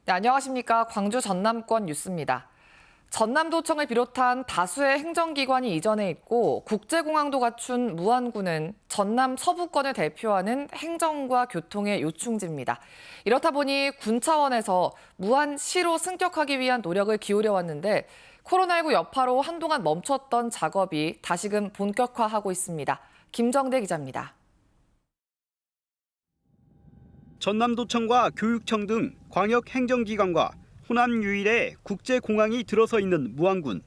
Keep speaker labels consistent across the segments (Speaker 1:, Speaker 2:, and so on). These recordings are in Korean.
Speaker 1: 네, 안녕하십니까. 광주 전남권 뉴스입니다. 전남도청을 비롯한 다수의 행정기관이 이전해 있고 국제공항도 갖춘 무안군은 전남 서부권을 대표하는 행정과 교통의 요충지입니다. 이렇다 보니 군 차원에서 무안시로 승격하기 위한 노력을 기울여 왔는데 코로나19 여파로 한동안 멈췄던 작업이 다시금 본격화하고 있습니다. 김정대 기자입니다.
Speaker 2: 전남도청과 교육청 등 광역행정기관과 호남 유일의 국제공항이 들어서 있는 무안군.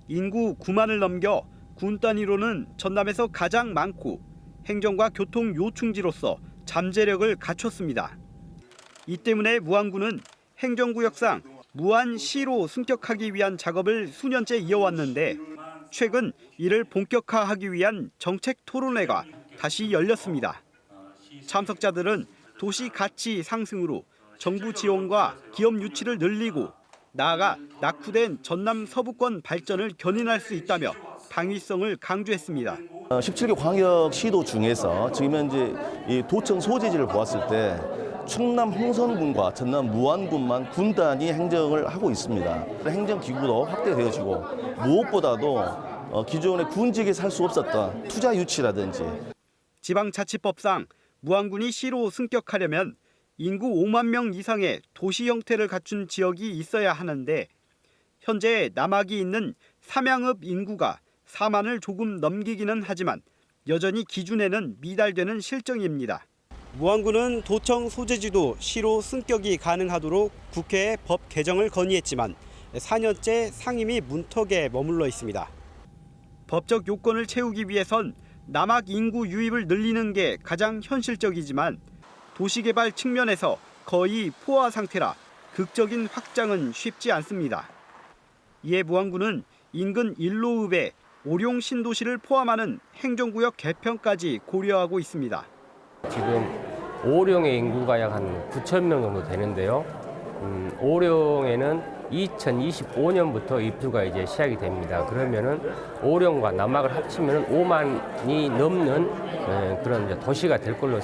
Speaker 2: 인구 9만을 넘겨 군 단위로는 전남에서 가장 많고 행정과 교통 요충지로서 잠재력을 갖췄습니다. 이 때문에 무안군은 행정구역상 무안시로 승격하기 위한 작업을 수년째 이어왔는데 최근 이를 본격화하기 위한 정책 토론회가 다시 열렸습니다. 참석자들은 도시 가치 상승으로 정부 지원과 기업 유치를 늘리고 나아가 낙후된 전남 서부권 발전을 견인할 수 있다며 당위성을 강조했습니다.
Speaker 3: 17개 광역시도 중에서 지금 현재 이 도청 소재지를 보았을 때 충남 홍선군과 전남 무안군만 군 단위 행정을 하고 있습니다. 행정기구도 확대되어지고 무엇보다도 기존의 군직에서 할 수 없었던 투자 유치라든지
Speaker 2: 지방자치법상 무안군이 시로 승격하려면 인구 5만 명 이상의 도시 형태를 갖춘 지역이 있어야 하는데 현재 남학이 있는 삼양읍 인구가 4만을 조금 넘기기는 하지만 여전히 기준에는 미달되는 실정입니다. 무안군은 도청 소재지도 시로 승격이 가능하도록 국회에 법 개정을 건의했지만 4년째 상임위 문턱에 머물러 있습니다. 법적 요건을 채우기 위해선 남학 인구 유입을 늘리는 게 가장 현실적이지만 도시개발 측면에서 거의 포화 상태라 극적인 확장은 쉽지 않습니다. 이에 무안군은 인근 일로읍에 오룡 신도시를 포함하는 행정구역 개편까지 고려하고 있습니다.
Speaker 4: 지금 오룡의 인구가 약 한 9천 명 정도 되는데요. 오룡에는 2025년부터 입주가 이제 시작이 됩니다. 그러면은 오룡과 남학을 합치면 5만이 넘는 그런 이제 도시가 될 걸로.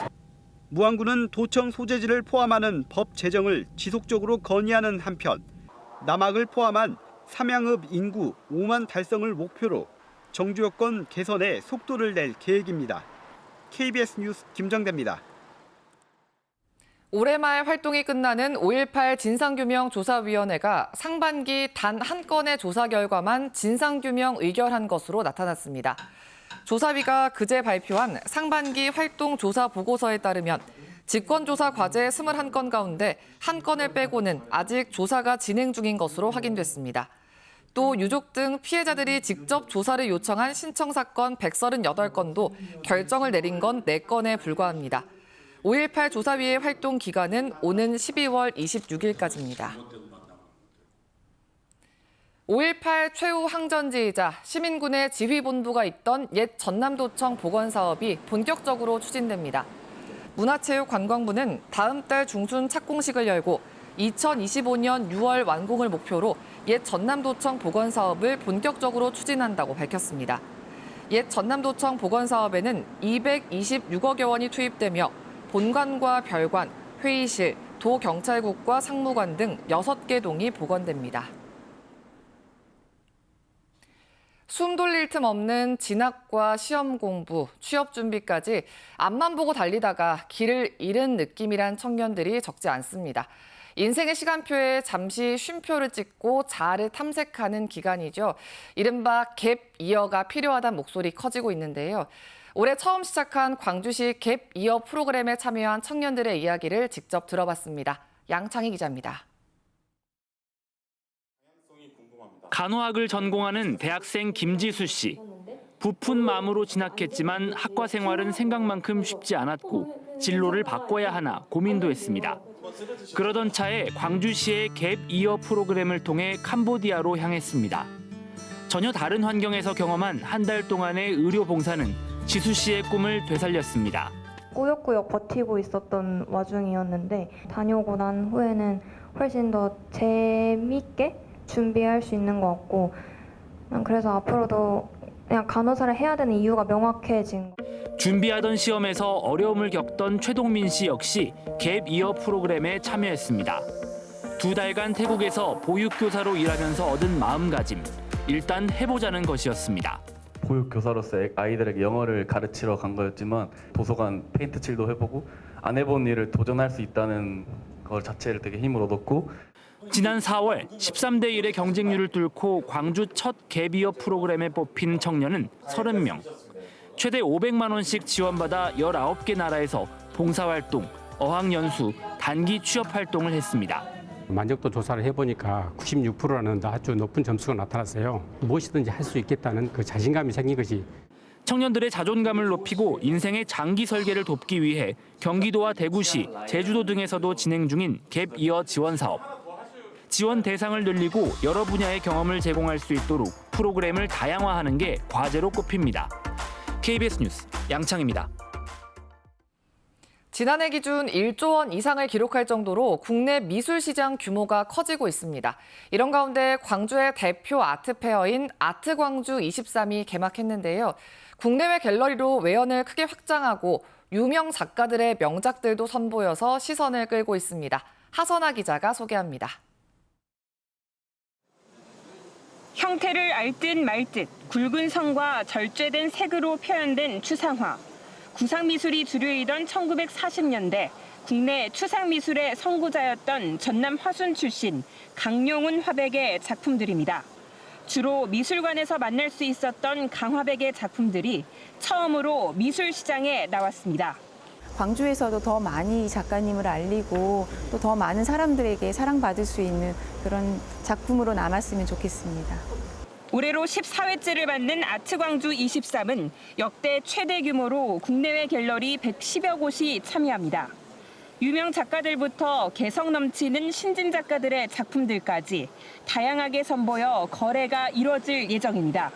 Speaker 2: 무안군은 도청 소재지를 포함하는 법 제정을 지속적으로 건의하는 한편 남학을 포함한 삼양읍 인구 5만 달성을 목표로 정주 여건 개선에 속도를 낼 계획입니다. KBS 뉴스 김정대입니다.
Speaker 1: 올해 말 활동이 끝나는 5.18 진상규명조사위원회가 상반기 단 한 건의 조사 결과만 진상규명 의결한 것으로 나타났습니다. 조사위가 그제 발표한 상반기 활동 조사 보고서에 따르면 직권조사 과제 21건 가운데 한 건을 빼고는 아직 조사가 진행 중인 것으로 확인됐습니다. 또 유족 등 피해자들이 직접 조사를 요청한 신청 사건 138건도 결정을 내린 건 4건에 불과합니다. 5.18 조사위의 활동 기간은 오는 12월 26일까지입니다. 5.18 최후 항전지이자 시민군의 지휘본부가 있던 옛 전남도청 복원사업이 본격적으로 추진됩니다. 문화체육관광부는 다음 달 중순 착공식을 열고 2025년 6월 완공을 목표로 옛 전남도청 복원사업을 본격적으로 추진한다고 밝혔습니다. 옛 전남도청 복원사업에는 226억여 원이 투입되며 본관과 별관, 회의실, 도경찰국과 상무관 등 6개 동이 복원됩니다. 숨 돌릴 틈 없는 진학과 시험 공부, 취업 준비까지 앞만 보고 달리다가 길을 잃은 느낌이란 청년들이 적지 않습니다. 인생의 시간표에 잠시 쉼표를 찍고 자아를 탐색하는 기간이죠. 이른바 갭 이어가 필요하다는 목소리 커지고 있는데요. 올해 처음 시작한 광주시 갭 이어 프로그램에 참여한 청년들의 이야기를 직접 들어봤습니다. 양창희 기자입니다.
Speaker 5: 간호학을 전공하는 대학생 김지수 씨. 부푼 마음으로 진학했지만 학과 생활은 생각만큼 쉽지 않았고 진로를 바꿔야 하나 고민도 했습니다. 그러던 차에 광주시의 갭 이어 프로그램을 통해 캄보디아로 향했습니다. 전혀 다른 환경에서 경험한 한 달 동안의 의료 봉사는 지수 씨의 꿈을 되살렸습니다.
Speaker 6: 꾸역꾸역 버티고 있었던 와중이었는데 다녀오고 난 후에는 훨씬 더 재미있게 준비할 수 있는 것 같고 그래서 앞으로도 그냥 간호사를 해야 되는 이유가 명확해진 것.
Speaker 5: 준비하던 시험에서 어려움을 겪던 최동민 씨 역시 갭 이어 프로그램에 참여했습니다. 2달간 태국에서 보육교사로 일하면서 얻은 마음가짐. 일단 해보자는 것이었습니다.
Speaker 7: 보육교사로서 아이들에게 영어를 가르치러 간 거였지만 도서관 페인트 칠도 해보고 안 해본 일을 도전할 수 있다는 것 자체를 되게 힘을 얻었고
Speaker 5: 지난 4월 13대 1의 경쟁률을 뚫고 광주 첫 갭이어 프로그램에 뽑힌 청년은 30명. 최대 500만 원씩 지원받아 19개 나라에서 봉사활동, 어학연수, 단기 취업활동을 했습니다.
Speaker 8: 만족도 조사를 해보니까 96%라는 아주 높은 점수가 나타났어요. 무엇이든지 할 수 있겠다는 그 자신감이 생긴 것이.
Speaker 5: 청년들의 자존감을 높이고 인생의 장기 설계를 돕기 위해 경기도와 대구시, 제주도 등에서도 진행 중인 갭이어 지원 사업. 지원 대상을 늘리고 여러 분야의 경험을 제공할 수 있도록 프로그램을 다양화하는 게 과제로 꼽힙니다. KBS 뉴스 양창입니다.
Speaker 1: 지난해 기준 1조 원 이상을 기록할 정도로 국내 미술 시장 규모가 커지고 있습니다. 이런 가운데 광주의 대표 아트페어인 아트광주 23이 개막했는데요. 국내외 갤러리로 외연을 크게 확장하고 유명 작가들의 명작들도 선보여서 시선을 끌고 있습니다. 하선아 기자가 소개합니다.
Speaker 9: 형태를 알 듯 말 듯 굵은 선과 절제된 색으로 표현된 추상화. 구상미술이 주류이던 1940년대 국내 추상미술의 선구자였던 전남 화순 출신 강용훈 화백의 작품들입니다. 주로 미술관에서 만날 수 있었던 강화백의 작품들이 처음으로 미술시장에 나왔습니다.
Speaker 10: 광주에서도 더 많이 작가님을 알리고 또 더 많은 사람들에게 사랑받을 수 있는 그런 작품으로 남았으면 좋겠습니다.
Speaker 9: 올해로 14회째를 맞는 아트광주 23은 역대 최대 규모로 국내외 갤러리 110여 곳이 참여합니다. 유명 작가들부터 개성 넘치는 신진 작가들의 작품들까지 다양하게 선보여 거래가 이뤄질 예정입니다.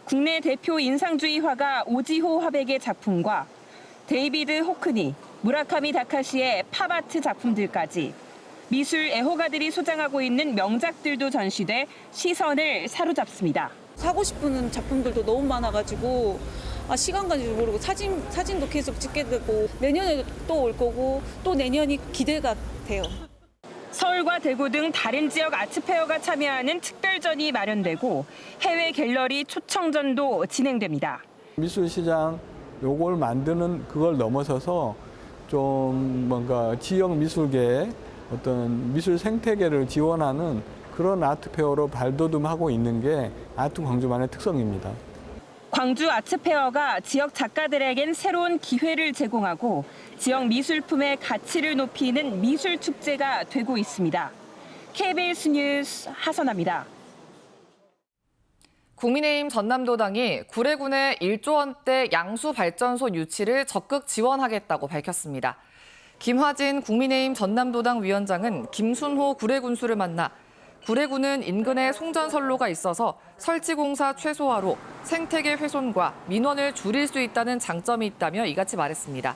Speaker 9: 국내 대표 인상주의 화가 오지호 화백의 작품과 데이비드 호크니, 무라카미 다카시의 팝아트 작품들까지 미술 애호가들이 소장하고 있는 명작들도 전시돼 시선을 사로잡습니다.
Speaker 11: 사고 싶은 작품들도 너무 많아가지고 시간 가는지도 모르고 사진도 계속 찍게 되고 내년에도 또 올 거고 또 내년이 기대가 돼요.
Speaker 9: 서울과 대구 등 다른 지역 아트페어가 참여하는 특별전이 마련되고 해외 갤러리 초청전도 진행됩니다.
Speaker 12: 미술시장 요걸 만드는 그걸 넘어서서 좀 뭔가 지역 미술계의 어떤 미술 생태계를 지원하는 그런 아트페어로 발돋움하고 있는 게 아트광주만의 특성입니다.
Speaker 9: 광주 아트페어가 지역 작가들에겐 새로운 기회를 제공하고 지역 미술품의 가치를 높이는 미술축제가 되고 있습니다. KBS 뉴스 하선아입니다.
Speaker 1: 국민의힘 전남도당이 구례군의 1조 원대 양수발전소 유치를 적극 지원하겠다고 밝혔습니다. 김화진 국민의힘 전남도당 위원장은 김순호 구례군수를 만나 구례군은 인근에 송전선로가 있어서 설치공사 최소화로 생태계 훼손과 민원을 줄일 수 있다는 장점이 있다며 이같이 말했습니다.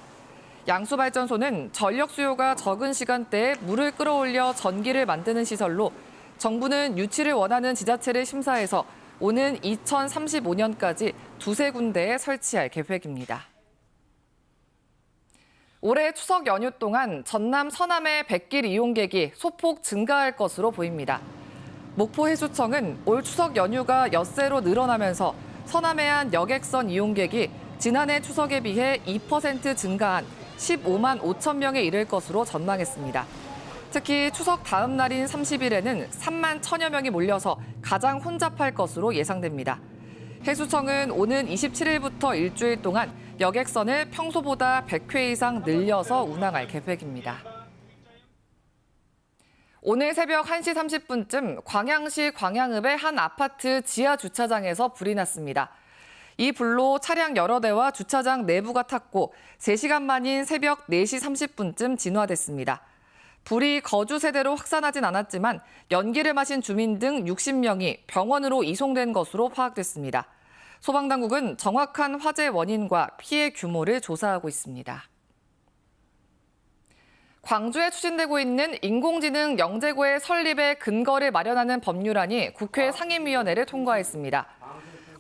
Speaker 1: 양수발전소는 전력 수요가 적은 시간대에 물을 끌어올려 전기를 만드는 시설로 정부는 유치를 원하는 지자체를 심사해서 오는 2035년까지 2~3군데에 설치할 계획입니다. 올해 추석 연휴 동안 전남 서남의 백길 이용객이 소폭 증가할 것으로 보입니다. 목포해수청은 올 추석 연휴가 엿새로 늘어나면서 서남해안 여객선 이용객이 지난해 추석에 비해 2% 증가한 15만 5천 명에 이를 것으로 전망했습니다. 특히 추석 다음 날인 30일에는 3만 1천여 명이 몰려서 가장 혼잡할 것으로 예상됩니다. 해수청은 오는 27일부터 일주일 동안 여객선을 평소보다 100회 이상 늘려서 운항할 계획입니다. 오늘 새벽 1시 30분쯤 광양시 광양읍의 한 아파트 지하 주차장에서 불이 났습니다. 이 불로 차량 여러 대와 주차장 내부가 탔고 3시간 만인 새벽 4시 30분쯤 진화됐습니다. 불이 거주 세대로 확산하진 않았지만 연기를 마신 주민 등 60명이 병원으로 이송된 것으로 파악됐습니다. 소방당국은 정확한 화재 원인과 피해 규모를 조사하고 있습니다. 광주에 추진되고 있는 인공지능 영재고의 설립의 근거를 마련하는 법률안이 국회 상임위원회를 통과했습니다.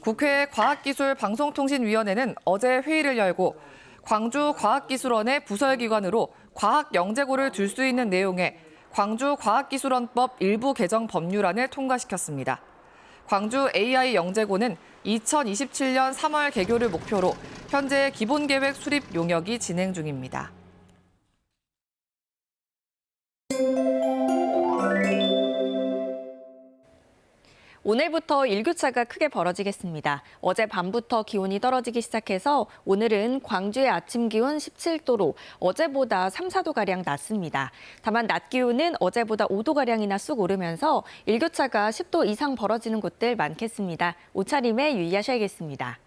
Speaker 1: 국회 과학기술방송통신위원회는 어제 회의를 열고 광주과학기술원의 부설기관으로 과학영재고를 둘 수 있는 내용의 광주과학기술원법 일부 개정 법률안을 통과시켰습니다. 광주 AI 영재고는 2027년 3월 개교를 목표로 현재 기본계획 수립 용역이 진행 중입니다.
Speaker 13: 오늘부터 일교차가 크게 벌어지겠습니다. 어젯밤부터 기온이 떨어지기 시작해서 오늘은 광주의 아침 기온 17도로 어제보다 3, 4도가량 낮습니다. 다만 낮 기온은 어제보다 5도가량이나 쑥 오르면서 일교차가 10도 이상 벌어지는 곳들 많겠습니다. 옷차림에 유의하셔야겠습니다.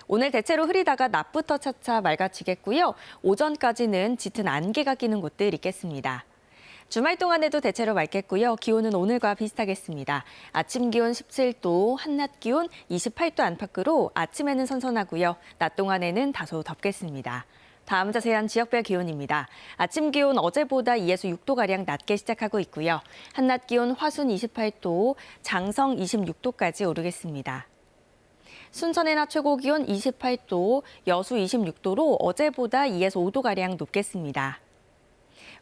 Speaker 13: 오늘 대체로 흐리다가 낮부터 차차 맑아지겠고요. 오전까지는 짙은 안개가 끼는 곳들 있겠습니다. 주말 동안에도 대체로 맑겠고요. 기온은 오늘과 비슷하겠습니다. 아침 기온 17도, 한낮 기온 28도 안팎으로 아침에는 선선하고요. 낮 동안에는 다소 덥겠습니다. 다음 자세한 지역별 기온입니다. 아침 기온 어제보다 2에서 6도가량 낮게 시작하고 있고요. 한낮 기온 화순 28도, 장성 26도까지 오르겠습니다. 순천의 낮 최고 기온 28도, 여수 26도로 어제보다 2에서 5도가량 높겠습니다.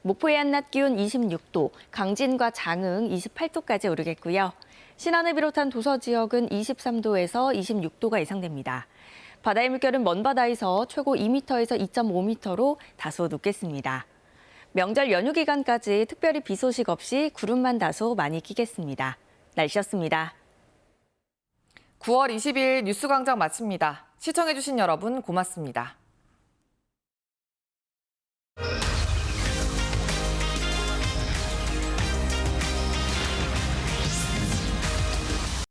Speaker 13: 목포의 한낮 기온 26도, 강진과 장흥 28도까지 오르겠고요. 신안을 비롯한 도서 지역은 23도에서 26도가 예상됩니다. 바다의 물결은 먼 바다에서 최고 2m에서 2.5m로 다소 높겠습니다. 명절 연휴 기간까지 특별히 비 소식 없이 구름만 다소 많이 끼겠습니다. 날씨였습니다.
Speaker 1: 9월 20일 뉴스광장 마칩니다. 시청해주신 여러분 고맙습니다.